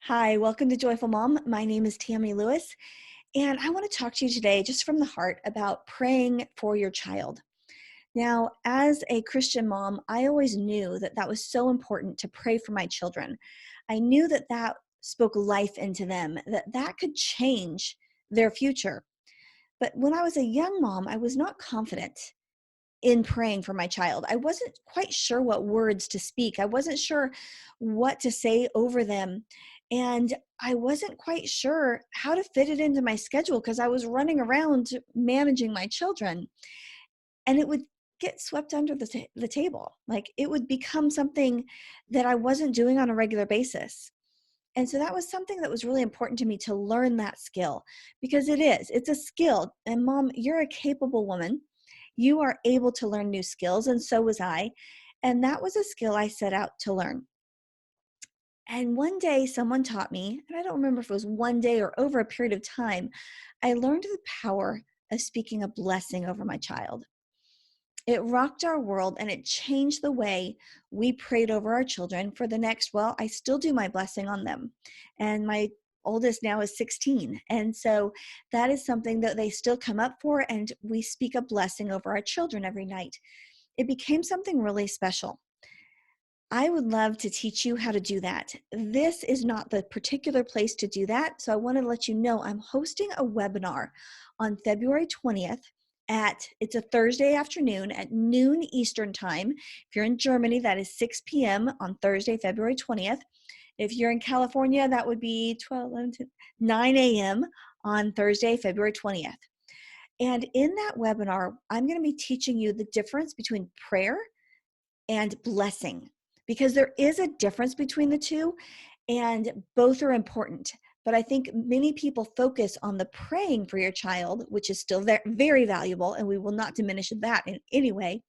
Hi, welcome to Joyful Mom. My name is Tami Lewis, and I want to talk to you today just from the heart about praying for your child. Now, as a Christian mom, I always knew that that was so important to pray for my children. I knew that that spoke life into them, that that could change their future. But when I was a young mom, I was not confident in praying for my child. I wasn't quite sure what words to speak. I wasn't sure what to say over them. And I wasn't quite sure how to fit it into my schedule because I was running around managing my children. And it would get swept under the table. Like it would become something that I wasn't doing on a regular basis. And so that was something that was really important to me to learn that skill because it's a skill. And mom, you're a capable woman. You are able to learn new skills, and so was I. And that was a skill I set out to learn. And one day someone taught me, and I don't remember if it was one day or over a period of time, I learned the power of speaking a blessing over my child. It rocked our world and it changed the way we prayed over our children for the next, well, I still do my blessing on them. And my oldest now is 16. And so that is something that they still come up for, and we speak a blessing over our children every night. It became something really special. I would love to teach you how to do that. This is not the particular place to do that. So I want to let you know I'm hosting a webinar on February 20th it's a Thursday afternoon at noon Eastern time. If you're in Germany, that is 6 p.m. on Thursday, February 20th. If you're in California, that would be 9 a.m. on Thursday, February 20th. And in that webinar, I'm going to be teaching you the difference between prayer and blessing, because there is a difference between the two and both are important. But I think many people focus on the praying for your child, which is still very valuable, and we will not diminish that in any way,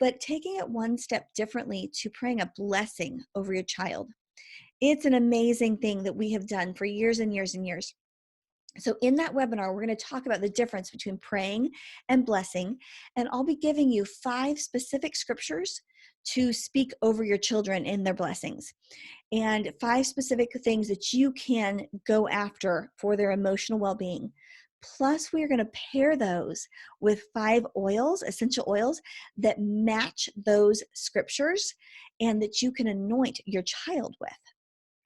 but taking it one step differently to praying a blessing over your child. It's an amazing thing that we have done for years and years and years. So in that webinar, we're going to talk about the difference between praying and blessing, and I'll be giving you 5 specific scriptures to speak over your children in their blessings, and 5 specific things that you can go after for their emotional well-being. Plus, we are going to pair those with 5 oils, essential oils, that match those scriptures and that you can anoint your child with.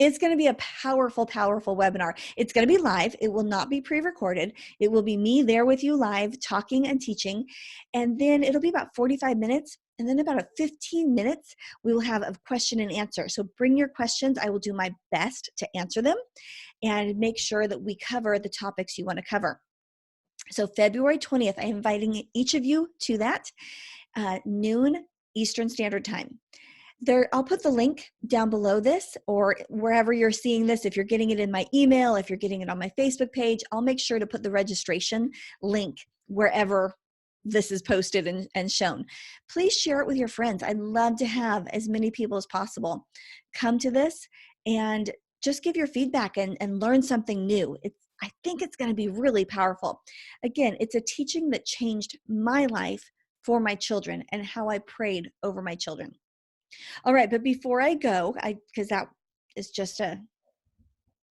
It's going to be a powerful, powerful webinar. It's going to be live. It will not be pre-recorded. It will be me there with you live talking and teaching. And then it'll be about 45 minutes. And then about 15 minutes, we will have a question and answer. So bring your questions. I will do my best to answer them and make sure that we cover the topics you want to cover. So February 20th, I'm inviting each of you to that, noon Eastern Standard Time. I'll put the link down below this or wherever you're seeing this. If you're getting it in my email, if you're getting it on my Facebook page, I'll make sure to put the registration link wherever this is posted and shown. Please share it with your friends. I'd love to have as many people as possible come to this and just give your feedback and learn something new. I think it's going to be really powerful. Again, it's a teaching that changed my life for my children and how I prayed over my children. All right, but before I go, because that is just a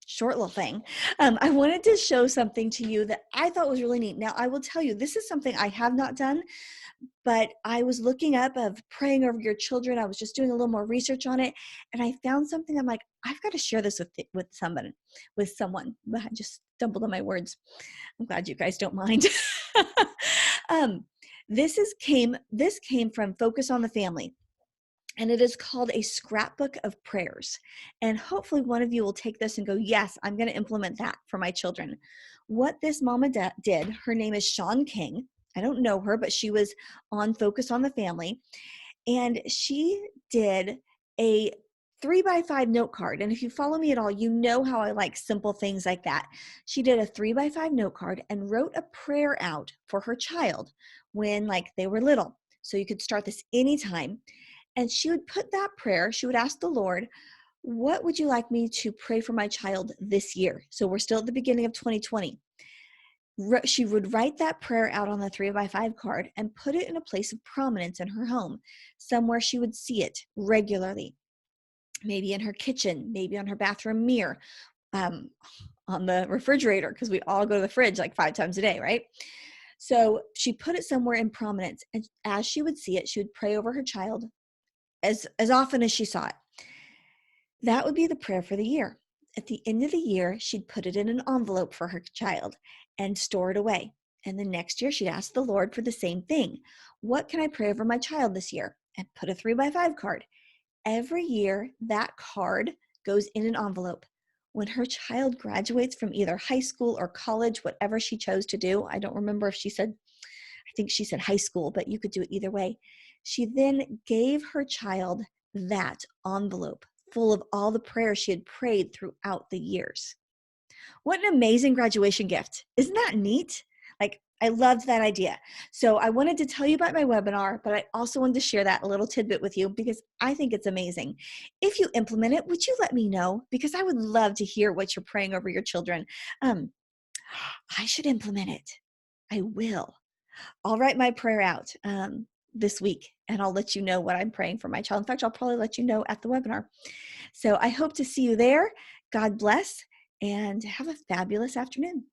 short little thing, I wanted to show something to you that I thought was really neat. Now, I will tell you, this is something I have not done, but I was looking up of praying over your children. I was just doing a little more research on it, and I found something. I'm like, I've got to share this with someone. But I just stumbled on my words. I'm glad you guys don't mind. This came from Focus on the Family. And it is called a Scrapbook of Prayers. And hopefully one of you will take this and go, yes, I'm going to implement that for my children. What this mama did, her name is Shawn King. I don't know her, but she was on Focus on the Family. And she did a 3x5 note card. And if you follow me at all, you know how I like simple things like that. She did a 3x5 note card and wrote a prayer out for her child when they were little. So you could start this anytime. And she would put that prayer, she would ask the Lord, what would you like me to pray for my child this year? So we're still at the beginning of 2020. She would write that prayer out on the 3x5 card and put it in a place of prominence in her home, somewhere she would see it regularly. maybe in her kitchen, maybe on her bathroom mirror, um, on the refrigerator, because we all go to the fridge like 5 times a day, right? So she put it somewhere in prominence. And as she would see it, she would pray over her child as often as she saw it. That would be the prayer for the year. At the end of the year, she'd put it in an envelope for her child and store it away. And the next year, she'd ask the Lord for the same thing. What can I pray over my child this year? And put a 3x5 card. Every year, that card goes in an envelope. When her child graduates from either high school or college, whatever she chose to do, I don't remember if she said, I think she said high school, but you could do it either way. She then gave her child that envelope full of all the prayers she had prayed throughout the years. What an amazing graduation gift. Isn't that neat? Like, I loved that idea. So I wanted to tell you about my webinar, but I also wanted to share that little tidbit with you because I think it's amazing. If you implement it, would you let me know? Because I would love to hear what you're praying over your children. Um, I should implement it. I will. I'll write my prayer out this week, and I'll let you know what I'm praying for my child. In fact, I'll probably let you know at the webinar. So I hope to see you there. God bless, and have a fabulous afternoon.